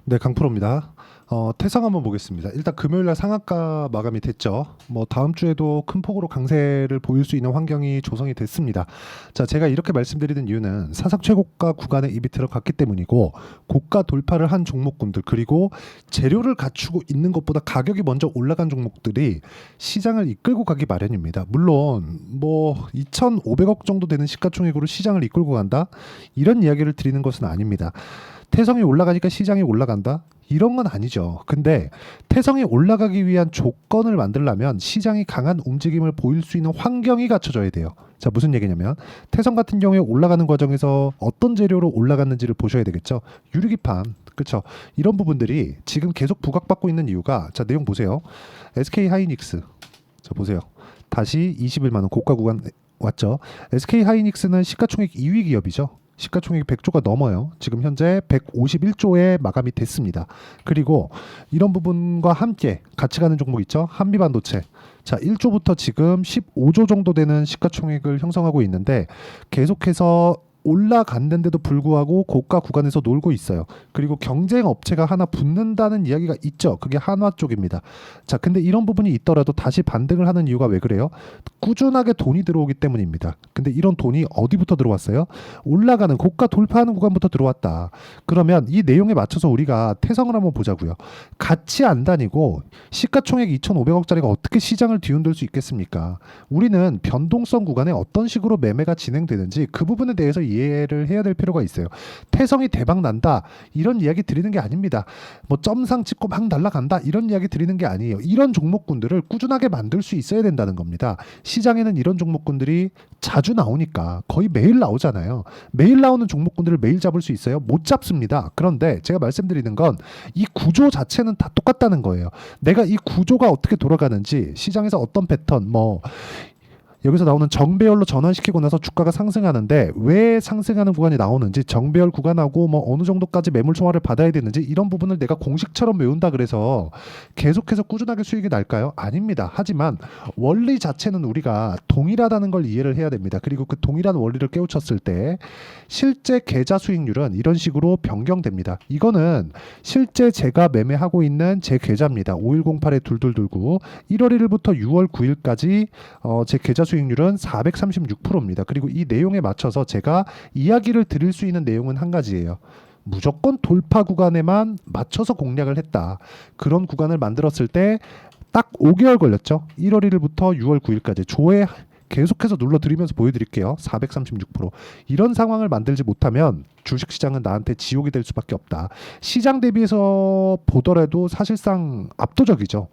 네, 강프로입니다. 태성 한번 보겠습니다. 일단 금요일날 상한가 마감이 됐죠. 뭐 다음 주에도 큰 폭으로 강세를 보일 수 있는 환경이 조성이 됐습니다. 자, 제가 이렇게 말씀드리는 이유는 사상 최고가 구간에 입이 들어갔기 때문이고, 고가 돌파를 한 종목군들, 그리고 재료를 갖추고 있는 것보다 가격이 먼저 올라간 종목들이 시장을 이끌고 가기 마련입니다. 물론 뭐 2,500억 정도 되는 시가총액으로 시장을 이끌고 간다, 이런 이야기를 드리는 것은 아닙니다. 태성이 올라가니까 시장이 올라간다? 이런 건 아니죠. 근데 태성이 올라가기 위한 조건을 만들려면 시장이 강한 움직임을 보일 수 있는 환경이 갖춰져야 돼요. 자, 무슨 얘기냐면 태성 같은 경우에 올라가는 과정에서 어떤 재료로 올라갔는지를 보셔야 되겠죠. 유리기판, 그렇죠. 이런 부분들이 지금 계속 부각받고 있는 이유가, 자, 내용 보세요. SK 하이닉스, 자, 보세요. 다시 21만 원 고가 구간 왔죠. SK 하이닉스는 시가총액 2위 기업이죠. 시가총액이 100조가 넘어요. 지금 현재 151조에 마감이 됐습니다. 그리고 이런 부분과 함께 같이 가는 종목 있죠. 한미반도체. 자, 1조부터 지금 15조 정도 되는 시가총액을 형성하고 있는데 계속해서 올라갔는데도 불구하고 고가 구간에서 놀고 있어요. 그리고 경쟁 업체가 하나 붙는다는 이야기가 있죠. 그게 한화 쪽입니다. 자, 근데 이런 부분이 있더라도 다시 반등을 하는 이유가 왜 그래요? 꾸준하게 돈이 들어오기 때문입니다. 근데 이런 돈이 어디부터 들어왔어요? 올라가는 고가 돌파하는 구간부터 들어왔다. 그러면 이 내용에 맞춰서 우리가 태성을 한번 보자고요. 같이 안 다니고 시가총액 2,500억짜리가 어떻게 시장을 뒤흔들 수 있겠습니까? 우리는 변동성 구간에 어떤 식으로 매매가 진행되는지 그 부분에 대해서 이해를 해야 될 필요가 있어요. 태성이 대박 난다, 이런 이야기 드리는 게 아닙니다. 뭐 점상 찍고 막 날아간다, 이런 이야기 드리는 게 아니에요. 이런 종목군들을 꾸준하게 만들 수 있어야 된다는 겁니다. 시장에는 이런 종목군들이 자주 나오니까 거의 매일 나오잖아요. 매일 나오는 종목군들을 매일 잡을 수 있어요? 못 잡습니다. 그런데 제가 말씀드리는 건 이 구조 자체는 다 똑같다는 거예요. 내가 이 구조가 어떻게 돌아가는지, 시장에서 어떤 패턴, 뭐 여기서 나오는 정배열로 전환시키고 나서 주가가 상승하는데 왜 상승하는 구간이 나오는지, 정배열 구간하고 뭐 어느 정도까지 매물 총알을 받아야 되는지, 이런 부분을 내가 공식처럼 외운다 그래서 계속해서 꾸준하게 수익이 날까요? 아닙니다. 하지만 원리 자체는 우리가 동일하다는 걸 이해를 해야 됩니다. 그리고 그 동일한 원리를 깨우쳤을 때 실제 계좌 수익률은 이런 식으로 변경됩니다. 이거는 실제 제가 매매하고 있는 제 계좌입니다. 5108-2229, 1월 1일부터 6월 9일까지 제 계좌 수익률은 436%입니다. 그리고 이 내용에 맞춰서 제가 이야기를 드릴 수 있는 내용은 한 가지예요. 무조건 돌파 구간에만 맞춰서 공략을 했다. 그런 구간을 만들었을 때 딱 5개월 걸렸죠. 1월 1일부터 6월 9일까지 조회 계속해서 눌러드리면서 보여드릴게요. 436%. 이런 상황을 만들지 못하면 주식시장은 나한테 지옥이 될 수밖에 없다. 시장 대비해서 보더라도 사실상 압도적이죠.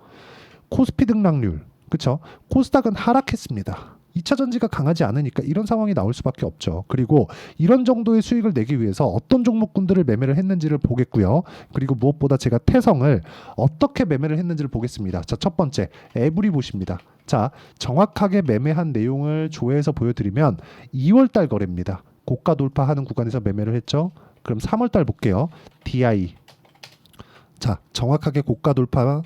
코스피 등락률, 그쵸? 코스닥은 하락했습니다. 2차 전지가 강하지 않으니까 이런 상황이 나올 수밖에 없죠. 그리고 이런 정도의 수익을 내기 위해서 어떤 종목군들을 매매를 했는지를 보겠고요. 그리고 무엇보다 제가 태성을 어떻게 매매를 했는지를 보겠습니다. 자, 첫 번째, 에브리 보십니다. 자, 정확하게 매매한 내용을 조회해서 보여드리면 2월달 거래입니다. 고가 돌파하는 구간에서 매매를 했죠. 그럼 3월달 볼게요. DI. 자, 정확하게 고가 돌파,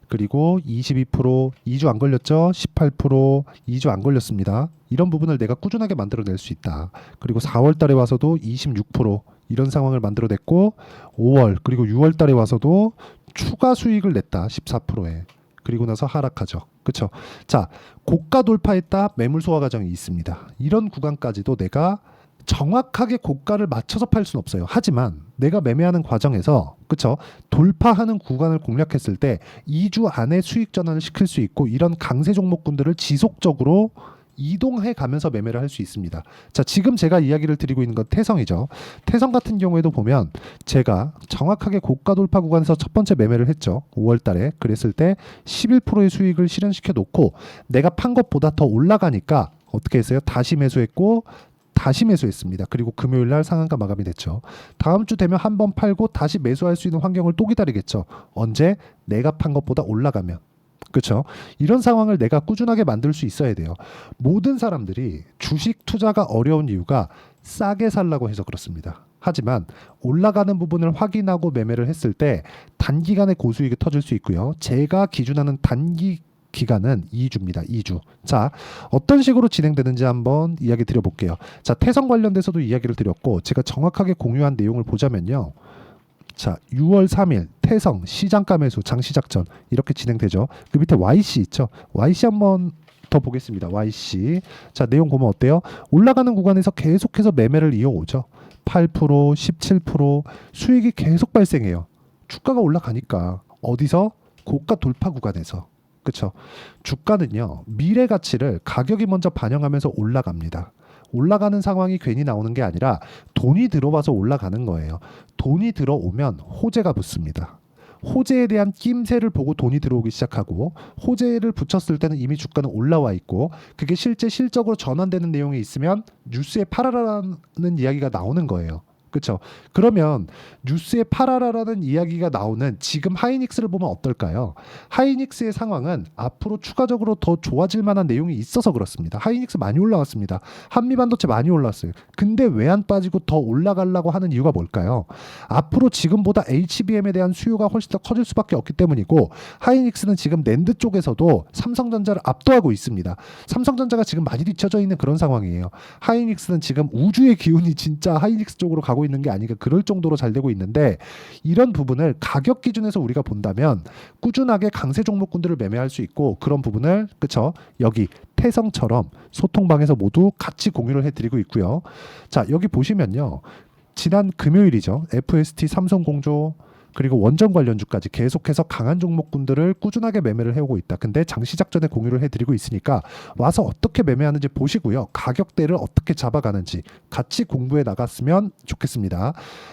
그리고 22%, 2주 안 걸렸죠? 18%, 2주 안 걸렸습니다. 이런 부분을 내가 꾸준하게 만들어낼 수 있다. 그리고 4월 달에 와서도 26%, 이런 상황을 만들어냈고, 5월 그리고 6월 달에 와서도 추가 수익을 냈다. 14%에. 그리고 나서 하락하죠. 그렇죠? 자, 고가 돌파했다. 매물 소화 과정이 있습니다. 이런 구간까지도 내가 정확하게 고가를 맞춰서 팔 수는 없어요. 하지만 내가 매매하는 과정에서, 그쵸, 돌파하는 구간을 공략했을 때 2주 안에 수익 전환을 시킬 수 있고, 이런 강세 종목군들을 지속적으로 이동해 가면서 매매를 할 수 있습니다. 자, 지금 제가 이야기를 드리고 있는 건 태성이죠. 태성 같은 경우에도 보면 제가 정확하게 고가 돌파 구간에서 첫 번째 매매를 했죠. 5월 달에. 그랬을 때 11%의 수익을 실현시켜 놓고 내가 판 것보다 더 올라가니까 어떻게 했어요? 다시 매수했고 다시 매수했습니다. 그리고 금요일 날 상한가 마감이 됐죠. 다음 주 되면 한 번 팔고 다시 매수할 수 있는 환경을 또 기다리겠죠. 언제? 내가 판 것보다 올라가면. 그렇죠? 이런 상황을 내가 꾸준하게 만들 수 있어야 돼요. 모든 사람들이 주식 투자가 어려운 이유가 싸게 살라고 해서 그렇습니다. 하지만 올라가는 부분을 확인하고 매매를 했을 때 단기간에 고수익이 터질 수 있고요. 제가 기준하는 단기 기간은 2주입니다. 2주. 자, 어떤 식으로 진행되는지 한번 이야기 드려볼게요. 자, 태성 관련돼서도 이야기를 드렸고, 제가 정확하게 공유한 내용을 보자면요. 자, 6월 3일 태성 시장가 매수 장시작전 이렇게 진행되죠. 그 밑에 YC 있죠. YC 한번 더 보겠습니다. YC. 자, 내용 보면 어때요? 올라가는 구간에서 계속해서 매매를 이어오죠. 8%, 17% 수익이 계속 발생해요. 주가가 올라가니까 어디서? 고가 돌파 구간에서. 그렇죠? 주가는요. 미래 가치를 가격이 먼저 반영하면서 올라갑니다. 올라가는 상황이 괜히 나오는 게 아니라 돈이 들어와서 올라가는 거예요. 돈이 들어오면 호재가 붙습니다. 호재에 대한 낌새를 보고 돈이 들어오기 시작하고 호재를 붙였을 때는 이미 주가는 올라와 있고 그게 실제 실적으로 전환되는 내용이 있으면 뉴스에 팔아라라는 이야기가 나오는 거예요. 그렇죠? 그러면 뉴스에 팔아라라는 이야기가 나오는 지금 하이닉스를 보면 어떨까요? 하이닉스의 상황은 앞으로 추가적으로 더 좋아질 만한 내용이 있어서 그렇습니다. 하이닉스 많이 올라왔습니다. 한미반도체 많이 올랐어요. 근데 왜 안 빠지고 더 올라가려고 하는 이유가 뭘까요? 앞으로 지금보다 HBM에 대한 수요가 훨씬 더 커질 수밖에 없기 때문이고 하이닉스는 지금 낸드 쪽에서도 삼성전자를 압도하고 있습니다. 삼성전자가 지금 많이 뒤쳐져 있는 그런 상황이에요. 하이닉스는 지금 우주의 기운이 진짜 하이닉스 쪽으로 가고 있는 게 아닌가 그럴 정도로 잘 되고 있는데 이런 부분을 가격 기준에서 우리가 본다면 꾸준하게 강세 종목군들을 매매할 수 있고 그런 부분을 그쵸 여기 태성처럼 소통방에서 모두 같이 공유를 해드리고 있고요. 자 여기 보시면요 지난 금요일이죠. FST 삼성공조 그리고 원전 관련주까지 계속해서 강한 종목군들을 꾸준하게 매매를 해오고 있다. 근데 장시작전에 공유를 해드리고 있으니까 와서 어떻게 매매하는지 보시고요. 가격대를 어떻게 잡아가는지 같이 공부해 나갔으면 좋겠습니다.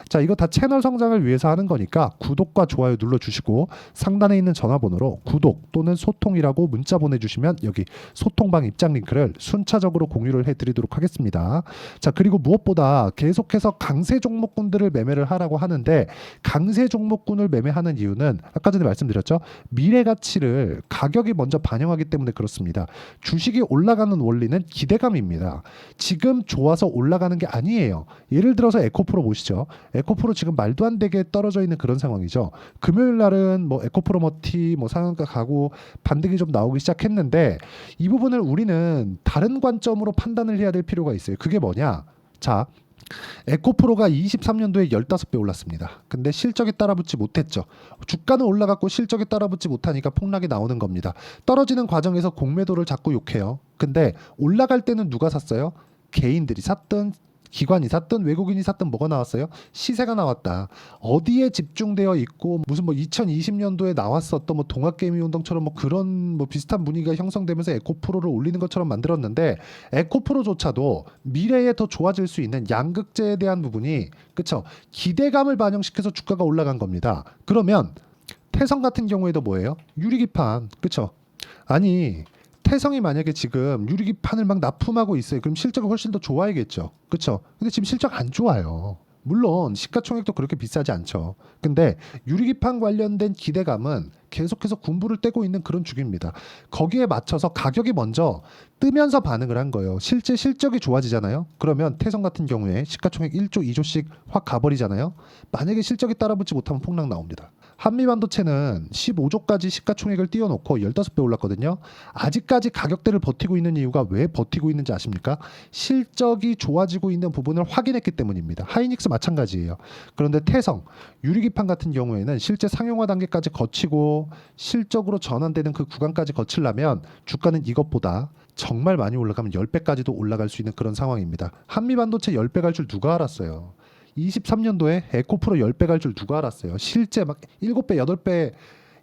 자, 이거 다 채널 성장을 위해서 하는 거니까 구독과 좋아요 눌러주시고 상단에 있는 전화번호로 구독 또는 소통이라고 문자 보내주시면 여기 소통방 입장 링크를 순차적으로 공유를 해드리도록 하겠습니다. 자, 그리고 무엇보다 계속해서 강세 종목군들을 매매를 하라고 하는데 강세 종목군을 매매하는 이유는 아까 전에 말씀드렸죠. 미래 가치를 가격이 먼저 반영하기 때문에 그렇습니다. 주식이 올라가는 원리는 기대감입니다. 지금 좋아서 올라가는 게 아니에요. 예를 들어서 에코프로 보시죠. 에코프로 지금 말도 안 되게 떨어져 있는 그런 상황이죠. 금요일 날은 뭐 에코프로머티 뭐 상한가 가고 반등이 좀 나오기 시작했는데 이 부분을 우리는 다른 관점으로 판단을 해야 될 필요가 있어요. 그게 뭐냐? 자, 에코프로가 23년도에 15배 올랐습니다. 근데 실적에 따라붙지 못했죠. 주가는 올라갔고 실적에 따라붙지 못하니까 폭락이 나오는 겁니다. 떨어지는 과정에서 공매도를 자꾸 욕해요. 근데 올라갈 때는 누가 샀어요? 개인들이 샀든 기관이 샀든 외국인이 샀든 뭐가 나왔어요? 시세가 나왔다. 어디에 집중되어 있고 무슨 뭐 2020년도에 나왔었던 뭐 동학개미 운동처럼 뭐 그런 뭐 비슷한 분위기가 형성되면서 에코프로를 올리는 것처럼 만들었는데 에코프로조차도 미래에 더 좋아질 수 있는 양극재에 대한 부분이 그쵸? 기대감을 반영시켜서 주가가 올라간 겁니다. 그러면 태성 같은 경우에도 뭐예요? 유리기판 그쵸? 아니 태성이 만약에 지금 유리기판을 막 납품하고 있어요. 그럼 실적이 훨씬 더 좋아야겠죠. 그렇죠? 근데 지금 실적 안 좋아요. 물론 시가총액도 그렇게 비싸지 않죠. 근데 유리기판 관련된 기대감은 계속해서 군부를 떼고 있는 그런 중입니다. 거기에 맞춰서 가격이 먼저 뜨면서 반응을 한 거예요. 실제 실적이 좋아지잖아요. 그러면 태성 같은 경우에 시가총액 1조, 2조씩 확 가버리잖아요. 만약에 실적이 따라붙지 못하면 폭락 나옵니다. 한미반도체는 15조까지 시가총액을 띄워놓고 15배 올랐거든요. 아직까지 가격대를 버티고 있는 이유가 왜 버티고 있는지 아십니까? 실적이 좋아지고 있는 부분을 확인했기 때문입니다. 하이닉스 마찬가지예요. 그런데 태성, 유리기판 같은 경우에는 실제 상용화 단계까지 거치고 실적으로 전환되는 그 구간까지 거치려면 주가는 이것보다 정말 많이 올라가면 10배까지도 올라갈 수 있는 그런 상황입니다. 한미반도체 10배 갈 줄 누가 알았어요? 23년도에 에코프로 10배 갈 줄 누가 알았어요? 실제 막 7배, 8배,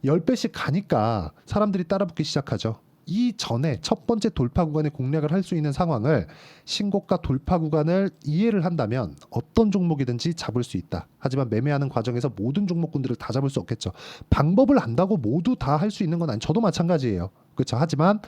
10배씩 가니까 사람들이 따라붙기 시작하죠. 이 전에 첫 번째 돌파 구간에 공략을 할 수 있는 상황을 신고가 돌파 구간을 이해를 한다면 어떤 종목이든지 잡을 수 있다. 하지만 매매하는 과정에서 모든 종목군들을 다 잡을 수 없겠죠. 방법을 안다고 모두 다 할 수 있는 건 아니. 저도 마찬가지예요. 그렇죠. 하지만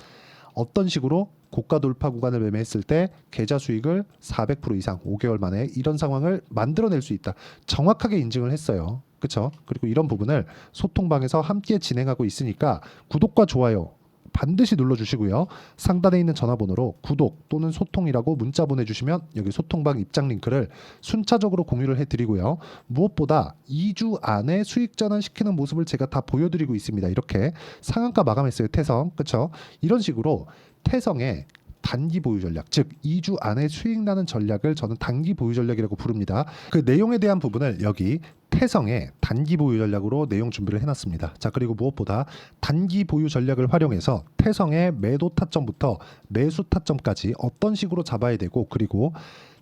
어떤 식으로 고가 돌파 구간을 매매했을 때 계좌 수익을 400% 이상 5개월 만에 이런 상황을 만들어낼 수 있다. 정확하게 인증을 했어요. 그렇죠? 그리고 이런 부분을 소통방에서 함께 진행하고 있으니까 구독과 좋아요 반드시 눌러주시고요. 상단에 있는 전화번호로 구독 또는 소통이라고 문자 보내주시면 여기 소통방 입장 링크를 순차적으로 공유를 해드리고요. 무엇보다 2주 안에 수익 전환시키는 모습을 제가 다 보여드리고 있습니다. 이렇게 상한가 마감했어요. 태성. 그렇죠? 이런 식으로 태성의 단기 보유 전략, 즉 2주 안에 수익 나는 전략을 저는 단기 보유 전략이라고 부릅니다. 그 내용에 대한 부분을 여기 태성의 단기 보유 전략으로 내용 준비를 해놨습니다. 자, 그리고 무엇보다 단기 보유 전략을 활용해서 태성의 매도 타점부터 매수 타점까지 어떤 식으로 잡아야 되고, 그리고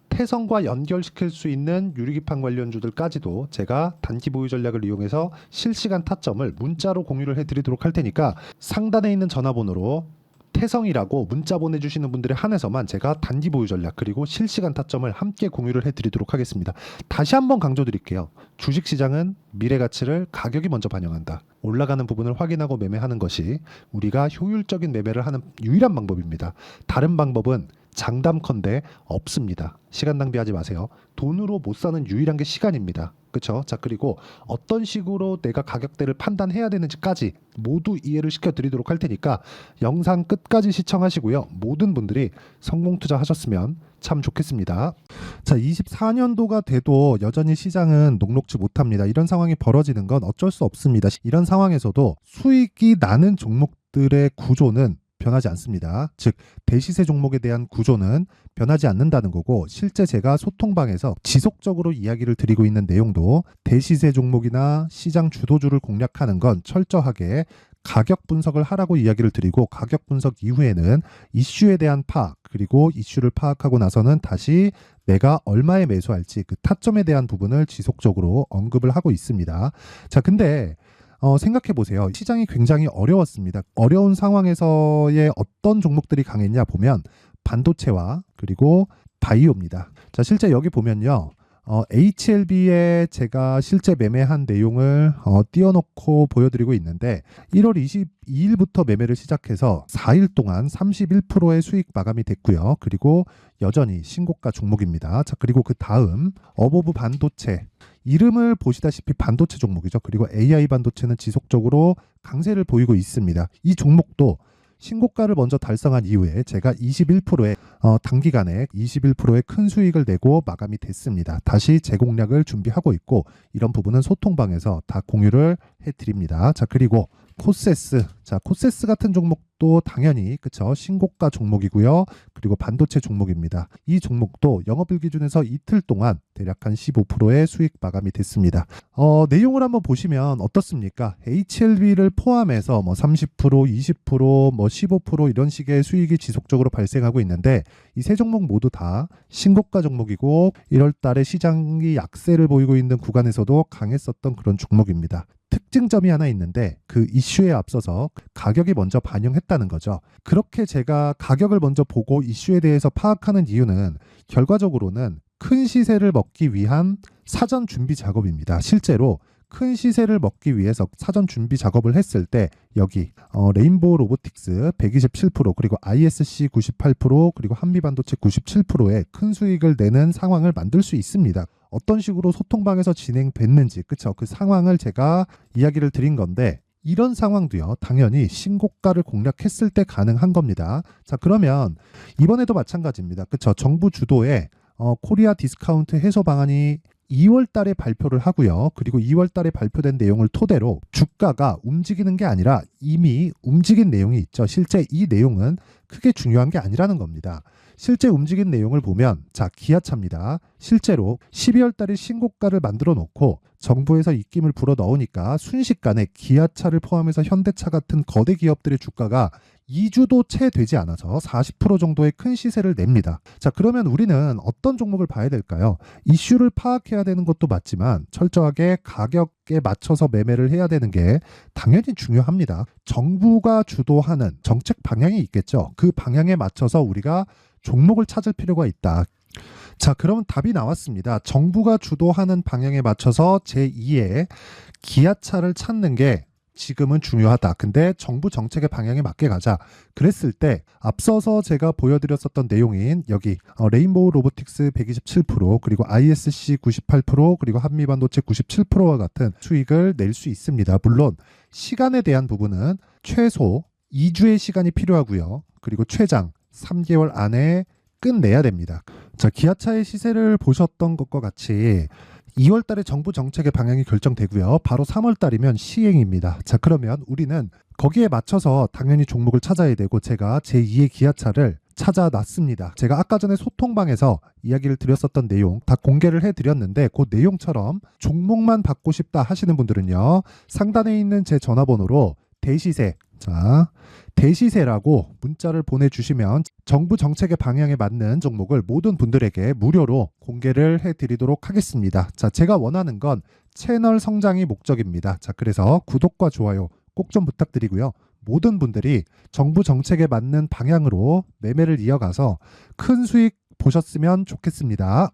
태성과 연결시킬 수 있는 유리기판 관련주들까지도 제가 단기 보유 전략을 이용해서 실시간 타점을 문자로 공유를 해드리도록 할 테니까 상단에 있는 전화번호로 태성이라고 문자 보내주시는 분들에 한해서만 제가 단기 보유 전략 그리고 실시간 타점을 함께 공유를 해드리도록 하겠습니다. 다시 한번 강조드릴게요. 주식시장은 미래 가치를 가격이 먼저 반영한다. 올라가는 부분을 확인하고 매매하는 것이 우리가 효율적인 매매를 하는 유일한 방법입니다. 다른 방법은 장담컨대 없습니다. 시간 낭비하지 마세요. 돈으로 못 사는 유일한 게 시간입니다. 그렇죠? 자, 그리고 어떤 식으로 내가 가격대를 판단해야 되는지까지 모두 이해를 시켜드리도록 할 테니까 영상 끝까지 시청하시고요. 모든 분들이 성공 투자하셨으면 참 좋겠습니다. 자, 24년도가 돼도 여전히 시장은 녹록지 못합니다. 이런 상황이 벌어지는 건 어쩔 수 없습니다. 이런 상황에서도 수익이 나는 종목들의 구조는 변하지 않습니다. 즉 대시세 종목에 대한 구조는 변하지 않는다는 거고, 실제 제가 소통방에서 지속적으로 이야기를 드리고 있는 내용도 대시세 종목이나 시장 주도주를 공략하는 건 철저하게 가격 분석을 하라고 이야기를 드리고, 가격 분석 이후에는 이슈에 대한 파악, 그리고 이슈를 파악하고 나서는 다시 내가 얼마에 매수할지 그 타점에 대한 부분을 지속적으로 언급을 하고 있습니다. 자, 근데 생각해 보세요. 시장이 굉장히 어려웠습니다. 어려운 상황에서의 어떤 종목들이 강했냐 보면 반도체와 그리고 바이오입니다. 자, 실제 여기 보면요. HLB에 제가 실제 매매한 내용을 띄워놓고 보여드리고 있는데 1월 22일부터 매매를 시작해서 4일 동안 31%의 수익 마감이 됐고요. 그리고 여전히 신고가 종목입니다. 자, 그리고 그 다음 어보브 반도체, 이름을 보시다시피 반도체 종목이죠. 그리고 AI 반도체는 지속적으로 강세를 보이고 있습니다. 이 종목도 신고가를 먼저 달성한 이후에 제가 21%의 단기간에 21%의 큰 수익을 내고 마감이 됐습니다. 다시 재공략을 준비하고 있고, 이런 부분은 소통방에서 다 공유를 해드립니다. 자, 그리고 코세스, 자, 코세스 같은 종목도 당연히 그쵸, 신고가 종목이고요. 그리고 반도체 종목입니다. 이 종목도 영업일 기준에서 이틀 동안 대략 한 15%의 수익 마감이 됐습니다. 내용을 한번 보시면 어떻습니까? HLB를 포함해서 뭐 30%, 20%, 뭐 15% 이런 식의 수익이 지속적으로 발생하고 있는데, 이 세 종목 모두 다 신고가 종목이고 1월 달에 시장이 약세를 보이고 있는 구간에서도 강했었던 그런 종목입니다. 특징점이 하나 있는데 그 이슈에 앞서서 가격이 먼저 반영했다는 거죠. 그렇게 제가 가격을 먼저 보고 이슈에 대해서 파악하는 이유는 결과적으로는 큰 시세를 먹기 위한 사전 준비 작업입니다. 실제로 큰 시세를 먹기 위해서 사전 준비 작업을 했을 때 여기 레인보우 로보틱스 127% 그리고 ISC 98% 그리고 한미반도체 97%의 큰 수익을 내는 상황을 만들 수 있습니다. 어떤 식으로 소통방에서 진행됐는지, 그쵸? 그 상황을 제가 이야기를 드린 건데, 이런 상황도요, 당연히 신고가를 공략했을 때 가능한 겁니다. 자, 그러면 이번에도 마찬가지입니다. 그쵸? 정부 주도의 코리아 디스카운트 해소 방안이 2월 달에 발표를 하고요. 그리고 2월 달에 발표된 내용을 토대로 주가가 움직이는 게 아니라 이미 움직인 내용이 있죠. 실제 이 내용은 크게 중요한 게 아니라는 겁니다. 실제 움직인 내용을 보면, 자, 기아차입니다. 실제로 12월 달에 신고가를 만들어 놓고 정부에서 입김을 불어 넣으니까 순식간에 기아차를 포함해서 현대차 같은 거대 기업들의 주가가 2주도 채 되지 않아서 40% 정도의 큰 시세를 냅니다. 자, 그러면 우리는 어떤 종목을 봐야 될까요? 이슈를 파악해야 되는 것도 맞지만 철저하게 가격에 맞춰서 매매를 해야 되는 게 당연히 중요합니다. 정부가 주도하는 정책 방향이 있겠죠. 그 방향에 맞춰서 우리가 종목을 찾을 필요가 있다. 자, 그러면 답이 나왔습니다. 정부가 주도하는 방향에 맞춰서 제2의 기아차를 찾는 게 지금은 중요하다. 근데 정부 정책의 방향에 맞게 가자. 그랬을 때 앞서서 제가 보여드렸었던 내용인 여기 레인보우 로보틱스 127% 그리고 ISC 98% 그리고 한미반도체 97%와 같은 수익을 낼 수 있습니다. 물론 시간에 대한 부분은 최소 2주의 시간이 필요하고요. 그리고 최장 3개월 안에 끝내야 됩니다. 자, 기아차의 시세를 보셨던 것과 같이 2월 달에 정부 정책의 방향이 결정되고요. 바로 3월 달이면 시행입니다. 자, 그러면 우리는 거기에 맞춰서 당연히 종목을 찾아야 되고, 제가 제2의 기아차를 찾아놨습니다. 제가 아까 전에 소통방에서 이야기를 드렸었던 내용 다 공개를 해드렸는데 그 내용처럼 종목만 받고 싶다 하시는 분들은요. 상단에 있는 제 전화번호로 대시세, 자, 대시세라고 문자를 보내주시면 정부 정책의 방향에 맞는 종목을 모든 분들에게 무료로 공개를 해드리도록 하겠습니다. 자, 제가 원하는 건 채널 성장이 목적입니다. 자, 그래서 구독과 좋아요 꼭 좀 부탁드리고요. 모든 분들이 정부 정책에 맞는 방향으로 매매를 이어가서 큰 수익 보셨으면 좋겠습니다.